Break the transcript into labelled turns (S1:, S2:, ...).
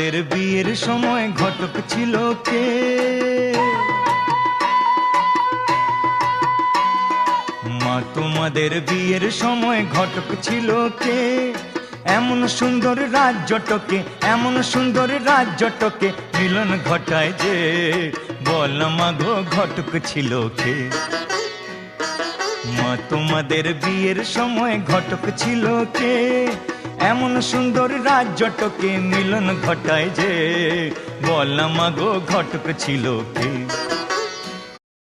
S1: তোমাদের বিয়ের সময় ঘটক ছিল কে? মা তোমাদের বিয়ের সময় ঘটক ছিল কে? এমন সুন্দর রাজ্যটকে, এমন সুন্দর রাজ্যটকে মিলন ঘটায় যে, বল মা গো ঘটক ছিল কে? মা তোমাদের বিয়ের সময় ঘটক ছিল কে? এমন সুন্দর রাজ্যটকে মিলন ঘটায় যে, বল মা গো ঘটক ছিল কে?